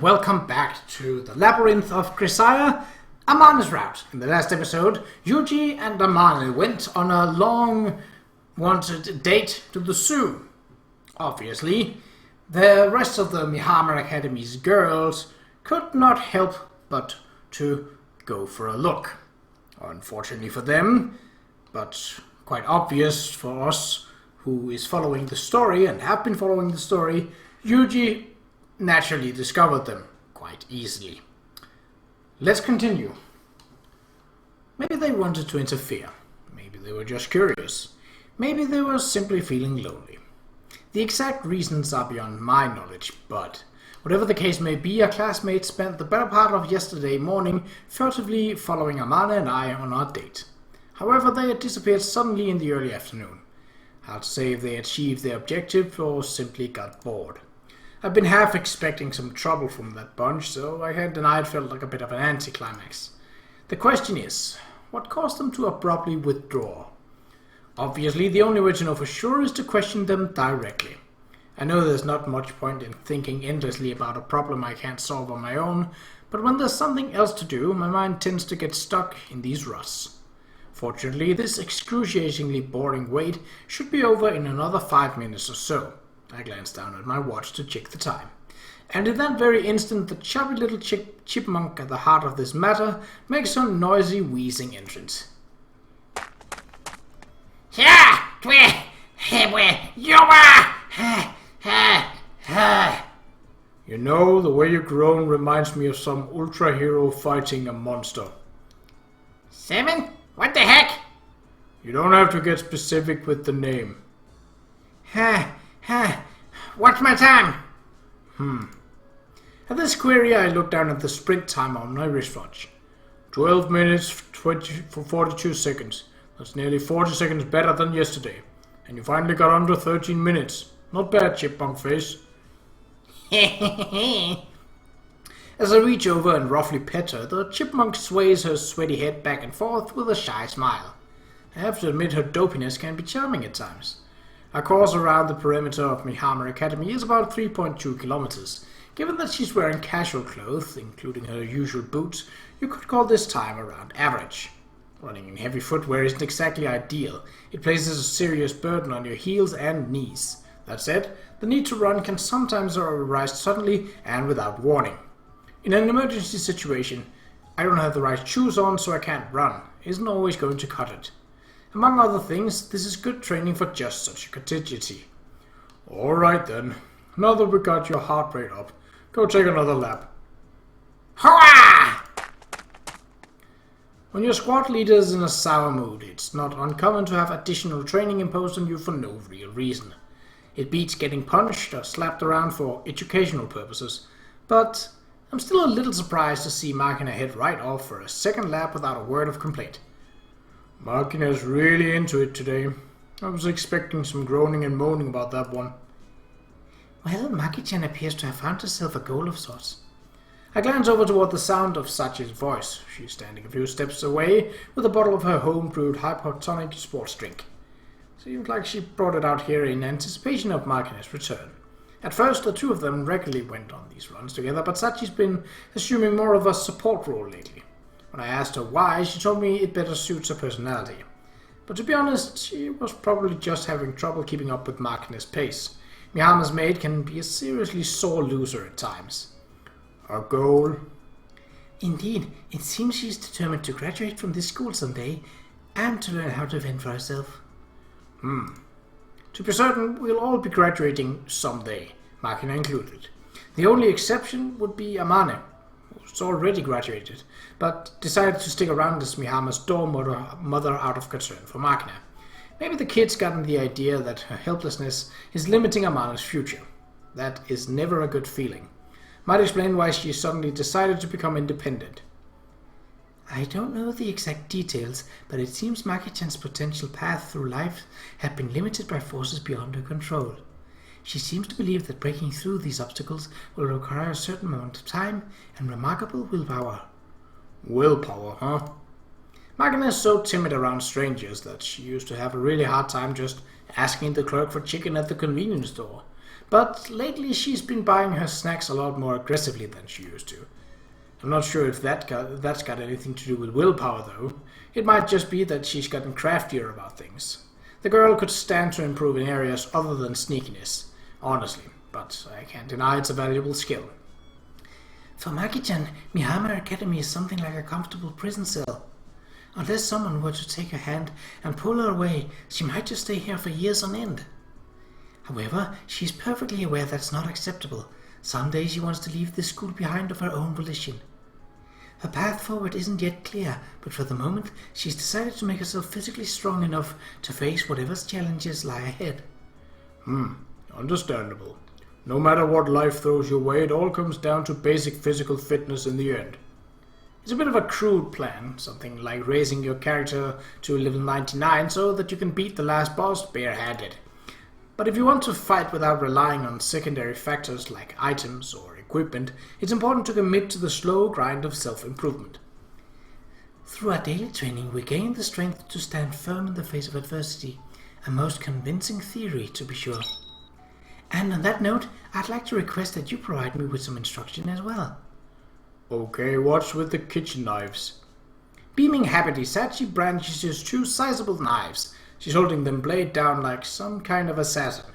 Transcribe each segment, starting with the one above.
and welcome back to the Labyrinth of Grisaia, Amane's route. In the last episode, Yuji and Amane went on a long-wanted date to the zoo. Obviously, the rest of the Mihama Academy's girls could not help but to go for a look. Unfortunately for them, but quite obvious for us who is following the story and have been following the story, Yuji naturally discovered them quite easily. Let's continue. Maybe they wanted to interfere. Maybe they were just curious. Maybe they were simply feeling lonely. The exact reasons are beyond my knowledge, but whatever the case may be, our classmates spent the better part of yesterday morning furtively following Amane and I on our date. However, they had disappeared suddenly in the early afternoon. Hard to say if they achieved their objective or simply got bored. I've been half expecting some trouble from that bunch, so I can't deny it felt like a bit of an anticlimax. The question is, what caused them to abruptly withdraw? Obviously, the only way to know for sure is to question them directly. I know there's not much point in thinking endlessly about a problem I can't solve on my own, but when there's something else to do, my mind tends to get stuck in these ruts. Fortunately, this excruciatingly boring wait should be over in another 5 minutes or so. I glanced down at my watch to check the time. And in that very instant, the chubby little chipmunk at the heart of this matter makes her noisy wheezing entrance. You know, the way you groan reminds me of some ultra hero fighting a monster. 7? What the heck? You don't have to get specific with the name. What's my time? At this query, I looked down at the sprint timer on my wristwatch. 12 minutes, 42 seconds. That's nearly 40 seconds better than yesterday. And you finally got under 13 minutes. Not bad, chipmunk face. As I reach over and roughly pet her, the chipmunk sways her sweaty head back and forth with a shy smile. I have to admit her dopiness can be charming at times. Our course around the perimeter of Mihama Academy is about 3.2 kilometers. Given that she's wearing casual clothes, including her usual boots, you could call this time around average. Running in heavy footwear isn't exactly ideal. It places a serious burden on your heels and knees. That said, the need to run can sometimes arise suddenly and without warning. In an emergency situation, I don't have the right shoes on, so I can't run. Isn't always going to cut it. Among other things, this is good training for just such a contingency. Alright then. Now that we got your heart rate up, go take another lap. Hurrah! When your squad leader is in a sour mood, it's not uncommon to have additional training imposed on you for no real reason. It beats getting punched or slapped around for educational purposes, but I'm still a little surprised to see Makina head right off for a second lap without a word of complaint. Makina's really into it today. I was expecting some groaning and moaning about that one. Well, Maki-chan appears to have found herself a goal of sorts. I glance over toward the sound of Sachi's voice. She's standing a few steps away with a bottle of her home-brewed hypotonic sports drink. Seems like she brought it out here in anticipation of Makina's return. At first, the two of them regularly went on these runs together, but Sachi's been assuming more of a support role lately. When I asked her why, she told me it better suits her personality. But to be honest, she was probably just having trouble keeping up with Makina's pace. Mihama's maid can be a seriously sore loser at times. Our goal? Indeed, it seems she's determined to graduate from this school someday, and to learn how to fend for herself. To be certain, we'll all be graduating someday, Makina included. The only exception would be Amane, who's already graduated, but decided to stick around as Mihama's dorm mother out of concern for Makina. Maybe the kid's gotten the idea that her helplessness is limiting Amane's future. That is never a good feeling. Might explain why she suddenly decided to become independent. I don't know the exact details, but it seems Maki-chan's potential path through life had been limited by forces beyond her control. She seems to believe that breaking through these obstacles will require a certain amount of time and remarkable willpower. Willpower, huh? Makina is so timid around strangers that she used to have a really hard time just asking the clerk for chicken at the convenience store. but lately she's been buying her snacks a lot more aggressively than she used to. I'm not sure if that's got anything to do with willpower, though. It might just be that she's gotten craftier about things. The girl could stand to improve in areas other than sneakiness, honestly, but I can't deny it's a valuable skill. For Maki-chan, Mihama Academy is something like a comfortable prison cell. Unless someone were to take her hand and pull her away, she might just stay here for years on end. However, she is perfectly aware that's not acceptable. Someday she wants to leave this school behind of her own volition. Her path forward isn't yet clear, but for the moment she's decided to make herself physically strong enough to face whatever challenges lie ahead. Understandable. No matter what life throws your way, it all comes down to basic physical fitness in the end. It's a bit of a crude plan, something like raising your character to level 99 so that you can beat the last boss barehanded. But if you want to fight without relying on secondary factors like items or equipment, it's important to commit to the slow grind of self-improvement. Through our daily training, we gain the strength to stand firm in the face of adversity, a most convincing theory to be sure. And on that note, I'd like to request that you provide me with some instruction as well. Okay, what's with the kitchen knives? Beaming happily, Sachi brandishes two sizable knives. She's holding them blade down like some kind of assassin.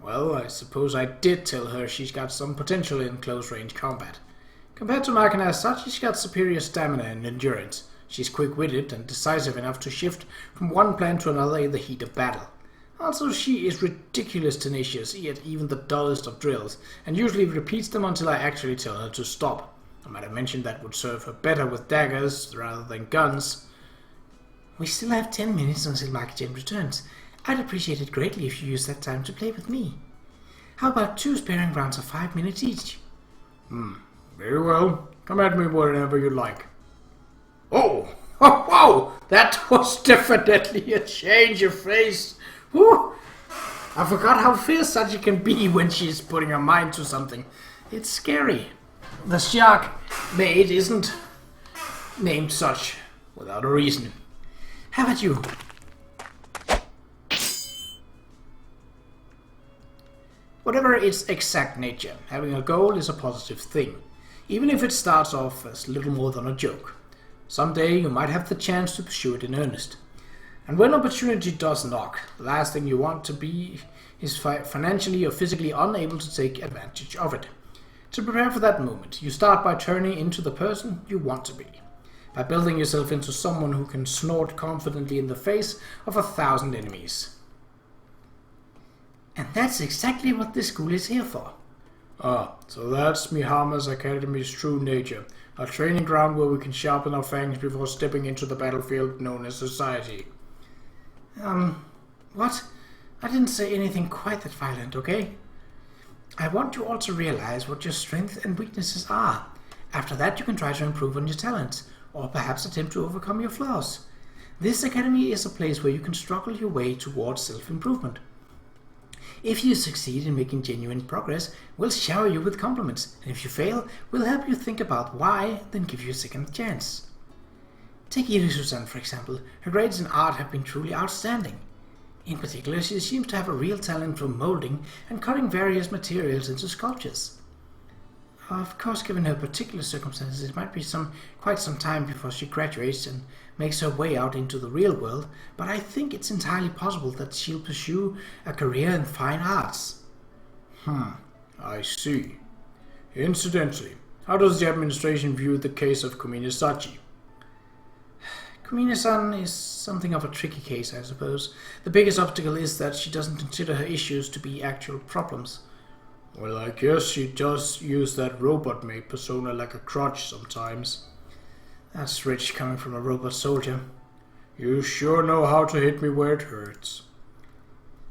Well, I suppose I did tell her she's got some potential in close-range combat. Compared to Makina, Sachi's got superior stamina and endurance. She's quick-witted and decisive enough to shift from one plan to another in the heat of battle. Also, she is ridiculously tenacious at even the dullest of drills, and usually repeats them until I actually tell her to stop. I might have mentioned that would serve her better with daggers rather than guns. We still have 10 minutes until Maki-chan returns. I'd appreciate it greatly if you use that time to play with me. How about 2 sparring rounds of 5 minutes each? Very well. Come at me whenever you like. Oh! Whoa! That was definitely a change of face. Whew! I forgot how fierce Sachi can be when she's putting her mind to something. It's scary. The shark maid isn't named such without a reason. How about you? Whatever its exact nature, having a goal is a positive thing, even if it starts off as little more than a joke. Someday you might have the chance to pursue it in earnest. And when opportunity does knock, the last thing you want to be is financially or physically unable to take advantage of it. To prepare for that moment, you start by turning into the person you want to be, by building yourself into someone who can snort confidently in the face of 1,000 enemies. And that's exactly what this school is here for. So that's Mihama's Academy's true nature, a training ground where we can sharpen our fangs before stepping into the battlefield known as society. What? I didn't say anything quite that violent, okay? I want you all to realize what your strengths and weaknesses are. After that, you can try to improve on your talents, or perhaps attempt to overcome your flaws. This academy is a place where you can struggle your way towards self-improvement. If you succeed in making genuine progress, we'll shower you with compliments, and if you fail, we'll help you think about why, then give you a second chance. Take Irisu-san, for example. Her grades in art have been truly outstanding. In particular, she seems to have a real talent for molding and cutting various materials into sculptures. Of course, given her particular circumstances, it might be quite some time before she graduates and makes her way out into the real world, but I think it's entirely possible that she'll pursue a career in fine arts. I see. Incidentally, how does the administration view the case of Sachi? Kumine-san is something of a tricky case, I suppose. The biggest obstacle is that she doesn't consider her issues to be actual problems. Well, I guess she does use that robot-made persona like a crutch sometimes. That's rich coming from a robot soldier. You sure know how to hit me where it hurts.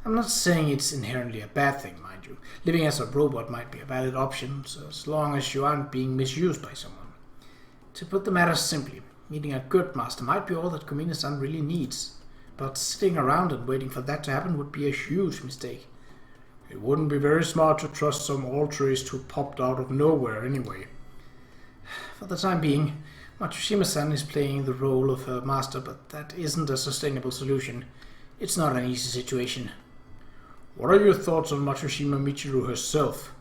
I'm not saying it's inherently a bad thing, mind you. Living as a robot might be a valid option, so as long as you aren't being misused by someone. To put the matter simply, meeting a good master might be all that Kumine-san really needs, but sitting around and waiting for that to happen would be a huge mistake. It wouldn't be very smart to trust some altruist who popped out of nowhere anyway. For the time being, Matsushima-san is playing the role of her master, but that isn't a sustainable solution. It's not an easy situation. What are your thoughts on Matsushima Michiru herself?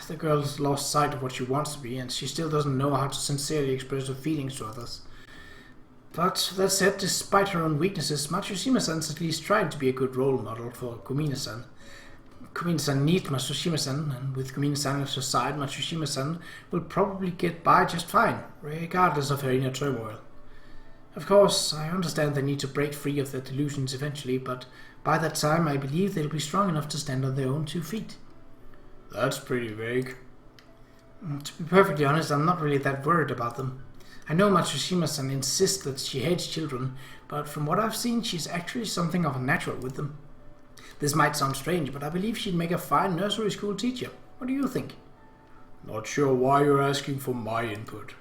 The girl's lost sight of what she wants to be, and she still doesn't know how to sincerely express her feelings to others. But that said, despite her own weaknesses, Matsushima-san's at least tried to be a good role model for Kumina-san. Kumina-san needs Matsushima-san, and with Kumina-san at her side, Matsushima-san will probably get by just fine, regardless of her inner turmoil. Of course, I understand they need to break free of their delusions eventually, but by that time I believe they'll be strong enough to stand on their own 2 feet. That's pretty vague. To be perfectly honest, I'm not really that worried about them. I know Matsushima-san insists that she hates children, but from what I've seen, she's actually something of a natural with them. This might sound strange, but I believe she'd make a fine nursery school teacher. What do you think? Not sure why you're asking for my input.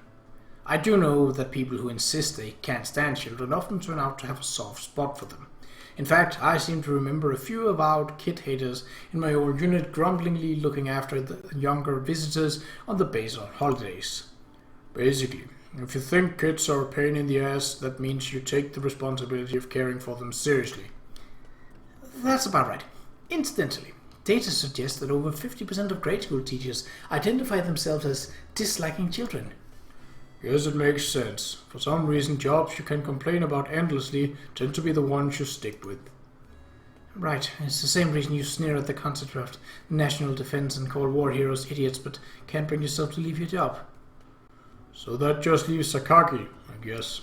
I do know that people who insist they can't stand children often turn out to have a soft spot for them. In fact, I seem to remember a few avowed kid haters in my old unit grumblingly looking after the younger visitors on the base on holidays. Basically, if you think kids are a pain in the ass, that means you take the responsibility of caring for them seriously. That's about right. Incidentally, data suggests that over 50% of grade school teachers identify themselves as disliking children. Yes, it makes sense. For some reason, jobs you can complain about endlessly tend to be the ones you stick with. Right, it's the same reason you sneer at the concept of national defense and call war heroes idiots, but can't bring yourself to leave your job. So that just leaves Sakaki, I guess.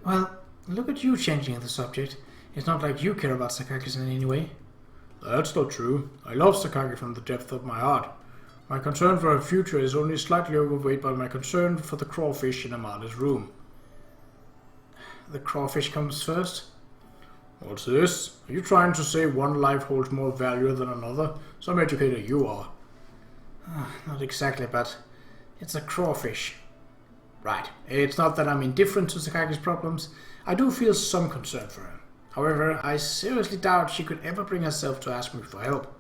Well, look at you changing the subject. It's not like you care about Sakaki in any way. That's not true. I love Sakaki from the depth of my heart. My concern for her future is only slightly overweighed by my concern for the crawfish in Amane's room. The crawfish comes first? What's this? Are you trying to say one life holds more value than another? Some educator you are. Not exactly, but it's a crawfish. Right. It's not that I'm indifferent to Sakaki's problems. I do feel some concern for her. However, I seriously doubt she could ever bring herself to ask me for help.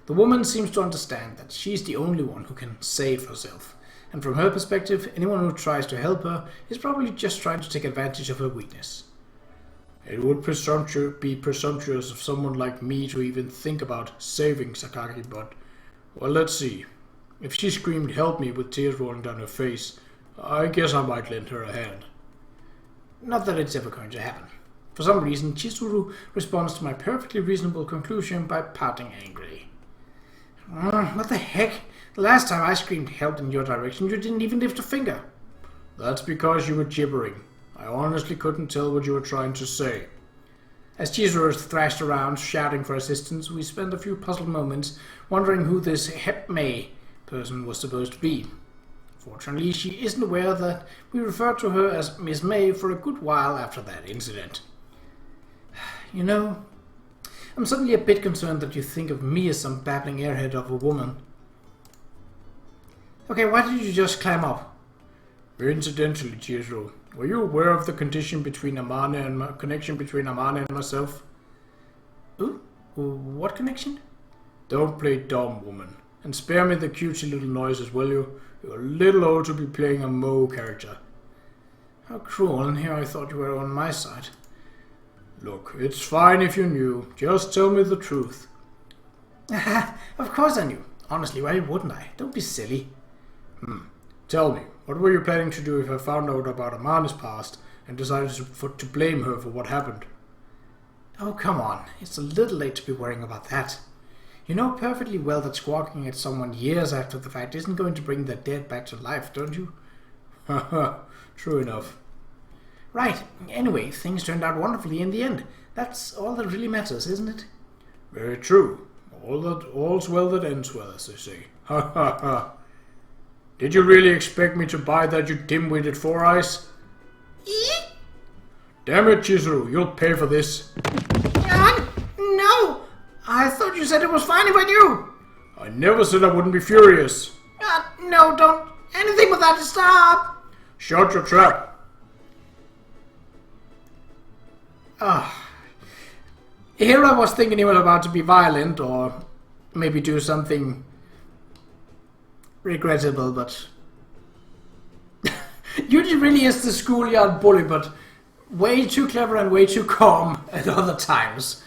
The woman seems to understand that she's the only one who can save herself, and from her perspective, anyone who tries to help her is probably just trying to take advantage of her weakness. It would be presumptuous of someone like me to even think about saving Sakaki, but, well, let's see. If she screamed help me with tears rolling down her face, I guess I might lend her a hand. Not that it's ever going to happen. For some reason, Chizuru responds to my perfectly reasonable conclusion by pouting angrily. What the heck? The last time I screamed help in your direction, you didn't even lift a finger. That's because you were gibbering. I honestly couldn't tell what you were trying to say. As Chizuru thrashed around, shouting for assistance, we spent a few puzzled moments wondering who this Hep-May person was supposed to be. Fortunately, she isn't aware that we referred to her as Miss May for a good while after that incident. You know, I'm suddenly a bit concerned that you think of me as some babbling airhead of a woman. Okay, why did you just climb up? Incidentally, Chizuru, were you aware of the connection between Amane and myself? Ooh, what connection? Don't play dumb, woman. And spare me the cutesy little noises, will you? You're a little old to be playing a Mo character. How cruel, and here I thought you were on my side. Look, it's fine if you knew. Just tell me the truth. Of course I knew. Honestly, why wouldn't I? Don't be silly. Tell me, what were you planning to do if I found out about Amane's past and decided to blame her for what happened? Oh, come on. It's a little late to be worrying about that. You know perfectly well that squawking at someone years after the fact isn't going to bring their dead back to life, don't you? Haha, true enough. Right. Anyway, things turned out wonderfully in the end. That's all that really matters, isn't it? Very true. All's well that ends well, as they say. Ha ha ha. Did you really expect me to buy that, you dim-witted Four Eyes? Damn it, Chizuru, you'll pay for this. No! I thought you said it was fine if I knew. I never said I wouldn't be furious. No, don't. Anything but that. Stop. Shut your trap. Here I was thinking he was about to be violent or maybe do something regrettable, but Yuji really is the schoolyard bully, but way too clever and way too calm at other times.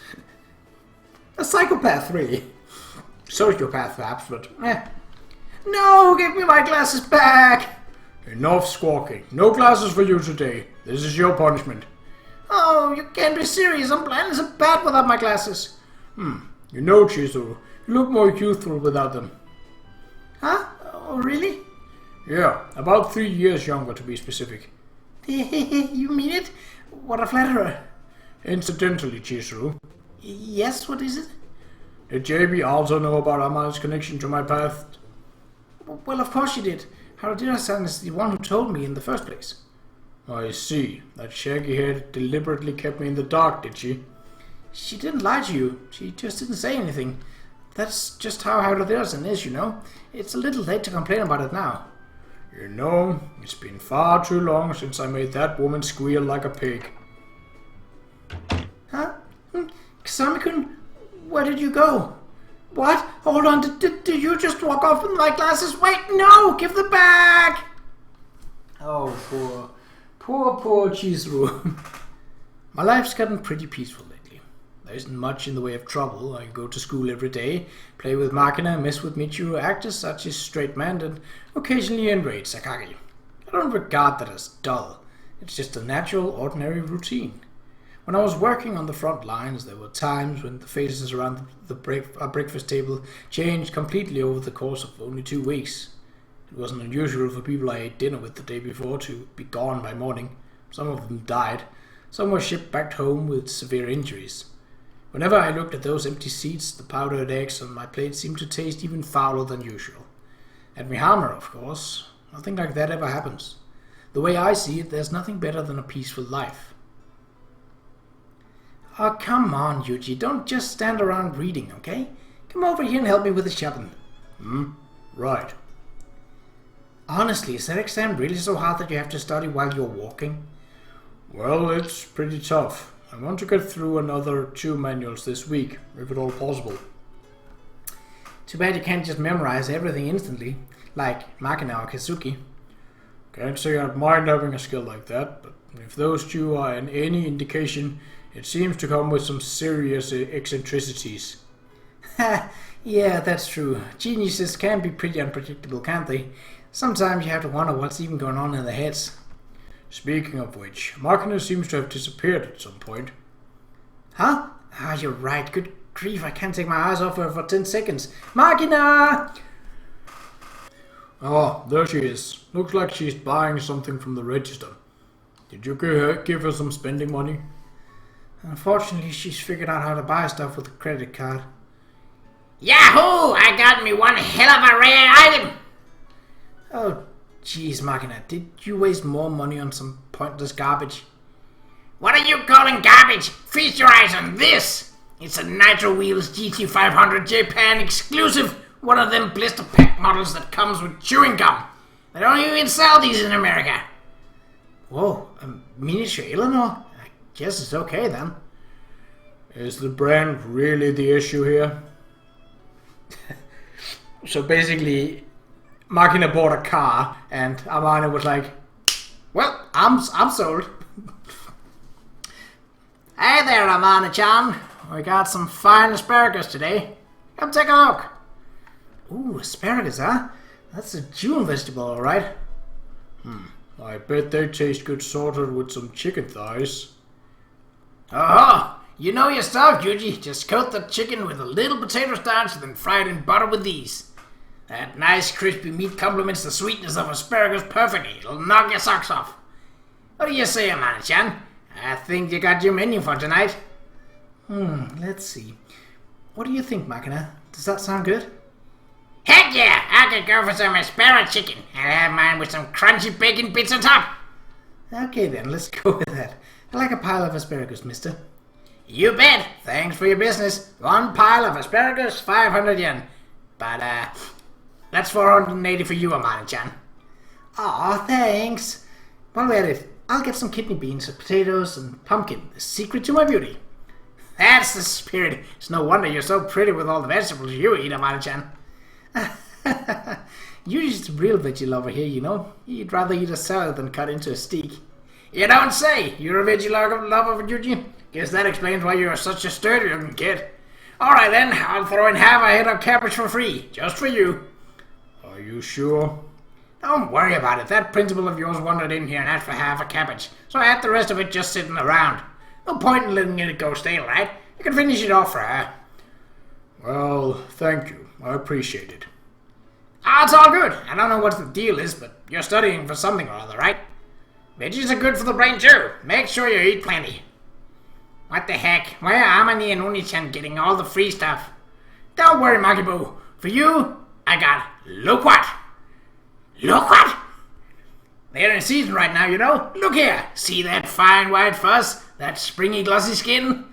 A psychopath, really. Sociopath, perhaps, but No, give me my glasses back! Enough squawking. No glasses for you today. This is your punishment. Oh, you can't be serious. I'm blind as a bat without my glasses. You know, Chizuru, you look more youthful without them. Huh? Oh, really? Yeah, about 3 years younger to be specific. You mean it? What a flatterer. Incidentally, Chizuru. Yes, what is it? Did JB also know about Amane's connection to my past? Well, of course she did. Haradira-san is the one who told me in the first place. I see. That shaggy head deliberately kept me in the dark, did she? She didn't lie to you. She just didn't say anything. That's just how Haradira-san is, you know. It's a little late to complain about it now. You know, it's been far too long since I made that woman squeal like a pig. Huh? Kasami-kun, where did you go? What? Hold on, did you just walk off with my glasses? Wait, no! Give them back! Oh, poor Chizuru. My life's gotten pretty peaceful lately. There isn't much in the way of trouble. I go to school every day, play with Makina, mess with Michiru, act as such as straight man, and occasionally enrage Sakagi. I don't regard that as dull. It's just a natural, ordinary routine. When I was working on the front lines, there were times when the faces around our breakfast table changed completely over the course of only 2 weeks. It wasn't unusual for people I ate dinner with the day before to be gone by morning. Some of them died. Some were shipped back home with severe injuries. Whenever I looked at those empty seats, the powdered eggs on my plate seemed to taste even fouler than usual. At Mihama, of course, nothing like that ever happens. The way I see it, there's nothing better than a peaceful life. Oh, come on, Yuji. Don't just stand around reading, okay? Come over here and help me with the shopping. Right. Honestly, is that exam really so hard that you have to study while you're walking? Well, it's pretty tough. I want to get through another 2 manuals this week, if at all possible. Too bad you can't just memorize everything instantly, like Makina or Kazuki. Can't say I'd mind having a skill like that, but if those two are in any indication, it seems to come with some serious eccentricities. Yeah, that's true. Geniuses can be pretty unpredictable, can't they? Sometimes you have to wonder what's even going on in their heads. Speaking of which, Makina seems to have disappeared at some point. Huh? Ah, you're right. Good grief, I can't take my eyes off her for 10 seconds. Makina! Oh, there she is. Looks like she's buying something from the register. Did you give her some spending money? Unfortunately, she's figured out how to buy stuff with a credit card. Yahoo! I got me one hell of a rare item! Oh, jeez, Makina, did you waste more money on some pointless garbage? What are you calling garbage? Feast your eyes on this! It's a Nitro Wheels GT500 Japan exclusive, one of them blister pack models that comes with chewing gum. They don't even sell these in America. Whoa, a miniature Eleanor? I guess it's okay then. Is the brand really the issue here? So basically, Makina bought a car, and Amane was like, well, I'm sold. Hey there, Amane-chan. We got some fine asparagus today. Come take a look. Ooh, asparagus, huh? That's a June vegetable, alright. I bet they taste good sorted with some chicken thighs. Oh, you know your stuff, Yuji. Just coat the chicken with a little potato starch, then fry it in butter with these. That nice crispy meat complements the sweetness of asparagus perfectly. It'll knock your socks off. What do you say, Amane-chan? I think you got your menu for tonight. Let's see. What do you think, Makina? Does that sound good? Heck yeah! I could go for some asparagus chicken. I'll have mine with some crunchy bacon bits on top. Okay then, let's go with that. I like a pile of asparagus, mister. You bet! Thanks for your business. One pile of asparagus, 500 yen. But, that's 480 for you, Amane-chan. Aw, thanks. While we're at it, I'll get some kidney beans, potatoes, and pumpkin. The secret to my beauty. That's the spirit. It's no wonder you're so pretty with all the vegetables you eat, Amane-chan. You're just a real veggie lover here, you know. You'd rather eat a salad than cut into a steak. You don't say. You're a veggie lover, Yuji. Guess that explains why you're such a sturdy looking kid. Alright then, I'll throw in half a head of cabbage for free, just for you. Are you sure? Don't worry about it. That principal of yours wandered in here and asked for half a cabbage, so I had the rest of it just sitting around. No point in letting it go stale, right? You can finish it off for her. Well, thank you. I appreciate it. It's all good. I don't know what the deal is, but you're studying for something or other, right? Veggies are good for the brain too. Make sure you eat plenty. What the heck? Why are Amane and Oni-chan getting all the free stuff? Don't worry, Maki-Boo. For you, I got look what? Look what? They're in season right now, you know. Look here. See that fine white fuzz? That springy glossy skin?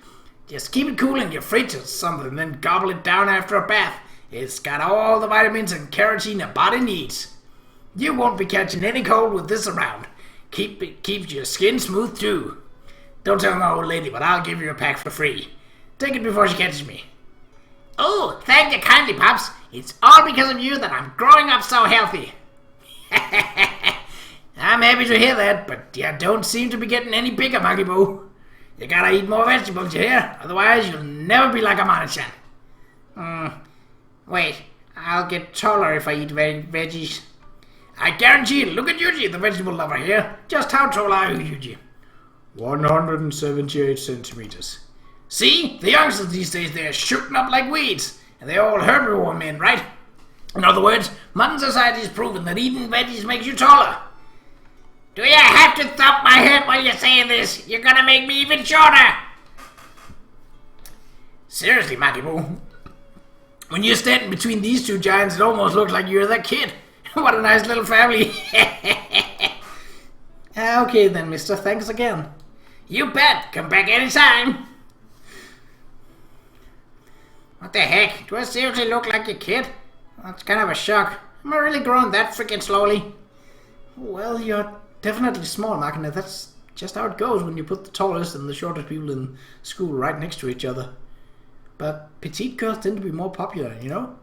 Just keep it cool in your fridge or something, then gobble it down after a bath. It's got all the vitamins and keratin a body needs. You won't be catching any cold with this around. Keeps your skin smooth too. Don't tell my old lady, but I'll give you a pack for free. Take it before she catches me. Oh, thank you kindly, Pops. It's all because of you that I'm growing up so healthy. I'm happy to hear that, but you don't seem to be getting any bigger, Maki-Boo. You gotta eat more vegetables, you hear? Otherwise, you'll never be like Amane-chan. Wait, I'll get taller if I eat veggies. I guarantee it. Look at Yuji, the vegetable lover here. Just how tall are you, Yuji? 178 centimeters. See? The youngsters these days, they're shooting up like weeds. And they all herbivore men, right? In other words, modern society's proven that eating veggies makes you taller. Do you have to thump my head while you're saying this? You're gonna make me even shorter. Seriously, Maki-Boo. When you're standing between these two giants, it almost looks like you're that kid. What a nice little family. Okay then, mister. Thanks again. You bet. Come back anytime. What the heck? Do I seriously look like a kid? That's kind of a shock. Am I really growing that freaking slowly? Well, you're definitely small, Makina. That's just how it goes when you put the tallest and the shortest people in school right next to each other. But petite girls tend to be more popular, you know?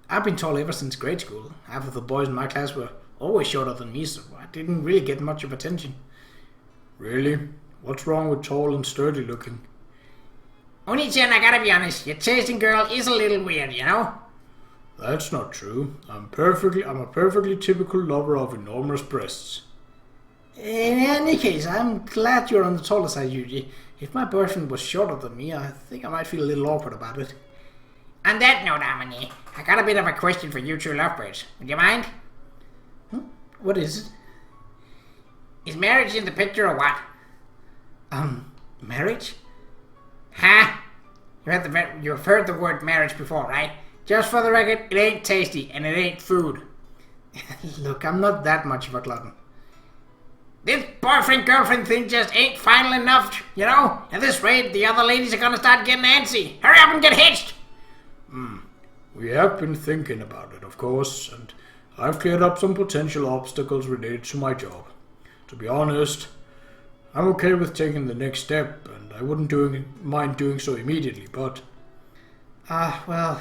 I've been tall ever since grade school. Half of the boys in my class were always shorter than me, so I didn't really get much of attention. Really? What's wrong with tall and sturdy looking? Oni-chan, I gotta be honest, your chasing girl is a little weird, you know? That's not true. I'm a perfectly typical lover of enormous breasts. In any case, I'm glad you're on the taller side, Yuji. If my boyfriend was shorter than me, I think I might feel a little awkward about it. On that note, Amane, I got a bit of a question for you two lovebirds. Would you mind? What is it? Is marriage in the picture or what? Marriage? Huh? You've heard the word marriage before, right? Just for the record, it ain't tasty and it ain't food. Look, I'm not that much of a glutton. This boyfriend-girlfriend thing just ain't final enough, you know? At this rate, the other ladies are gonna start getting antsy. Hurry up and get hitched! We have been thinking about it, of course, and I've cleared up some potential obstacles related to my job. To be honest, I'm okay with taking the next step, and I wouldn't mind doing so immediately, but... well...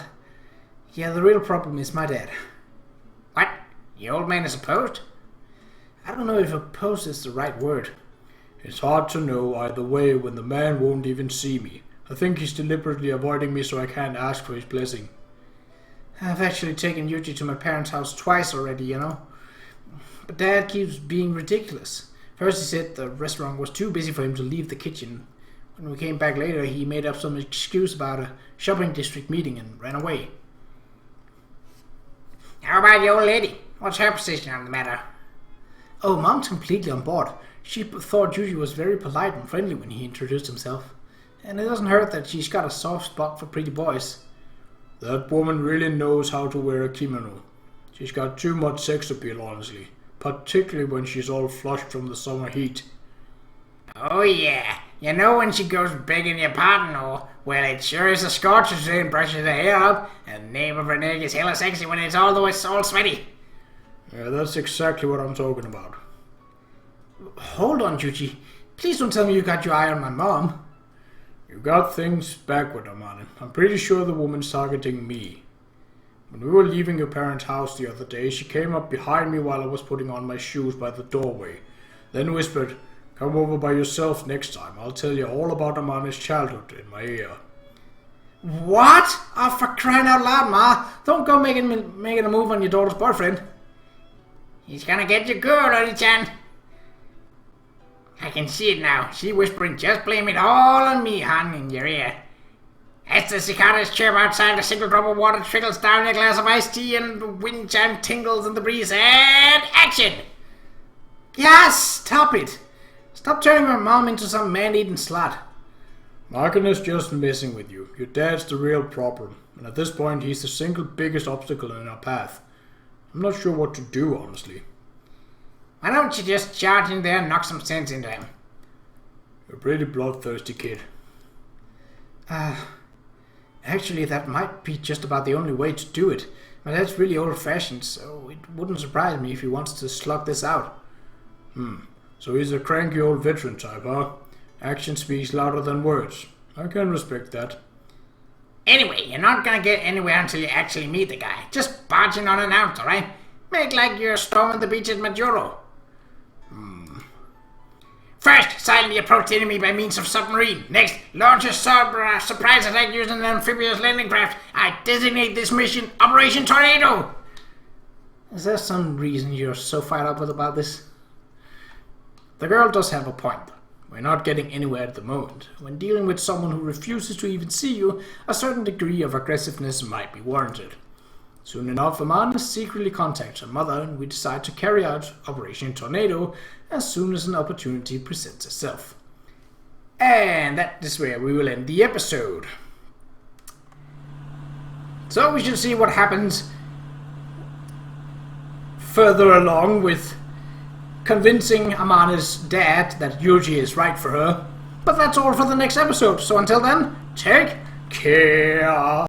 Yeah, the real problem is my dad. What? The old man is opposed? I don't know if opposed is the right word. It's hard to know either way when the man won't even see me. I think he's deliberately avoiding me so I can't ask for his blessing. I've actually taken Yuji to my parents' house twice already, you know. But Dad keeps being ridiculous. First he said the restaurant was too busy for him to leave the kitchen. When we came back later, he made up some excuse about a shopping district meeting and ran away. How about the old lady? What's her position on the matter? Oh, Mom's completely on board. She thought Yuji was very polite and friendly when he introduced himself. And it doesn't hurt that she's got a soft spot for pretty boys. That woman really knows how to wear a kimono. She's got too much sex appeal, honestly. Particularly when she's all flushed from the summer heat. Oh yeah, you know when she goes begging your pardon, or, well, it sure is a scorcher today and brushes her hair up, and the name of her neck is hella sexy when it's all sweaty. Yeah, that's exactly what I'm talking about. Hold on, Yuji. Please don't tell me you got your eye on my mom. You got things backward, Amane. I'm pretty sure the woman's targeting me. When we were leaving your parents' house the other day, she came up behind me while I was putting on my shoes by the doorway. Then whispered, "Come over by yourself next time. I'll tell you all about Amane's childhood in my ear." What? Oh, for crying out loud, Ma. Don't go making a move on your daughter's boyfriend. He's gonna get you good, Oni-chan. I can see it now. She whispering, just blame it all on me, hon, in your ear. As the cicadas chirp outside, a single drop of water trickles down a glass of iced tea and the wind chime tingles in the breeze. And action! Yes, stop it. Stop turning my mom into some man-eating slut. Markin is just messing with you. Your dad's the real problem. And at this point, he's the single biggest obstacle in our path. I'm not sure what to do, honestly. Why don't you just charge in there and knock some sense into him? You're a pretty bloodthirsty kid. Actually, that might be just about the only way to do it. My dad's really old-fashioned, so it wouldn't surprise me if he wants to slug this out. So he's a cranky old veteran type, huh? Action speaks louder than words. I can respect that. Anyway, you're not gonna get anywhere until you actually meet the guy. Just barge in unannounced, alright? Make like you're storming the beach at Majuro. First, silently approach the enemy by means of submarine. Next, launch a surprise attack using an amphibious landing craft. I designate this mission Operation Tornado. Is there some reason you're so fired up about this? The girl does have a point. We're not getting anywhere at the moment. When dealing with someone who refuses to even see you, a certain degree of aggressiveness might be warranted. Soon enough, Amane secretly contacts her mother and we decide to carry out Operation Tornado as soon as an opportunity presents itself. And that is where we will end the episode. So we shall see what happens further along with convincing Amane's dad that Yuji is right for her. But that's all for the next episode, so until then, take care.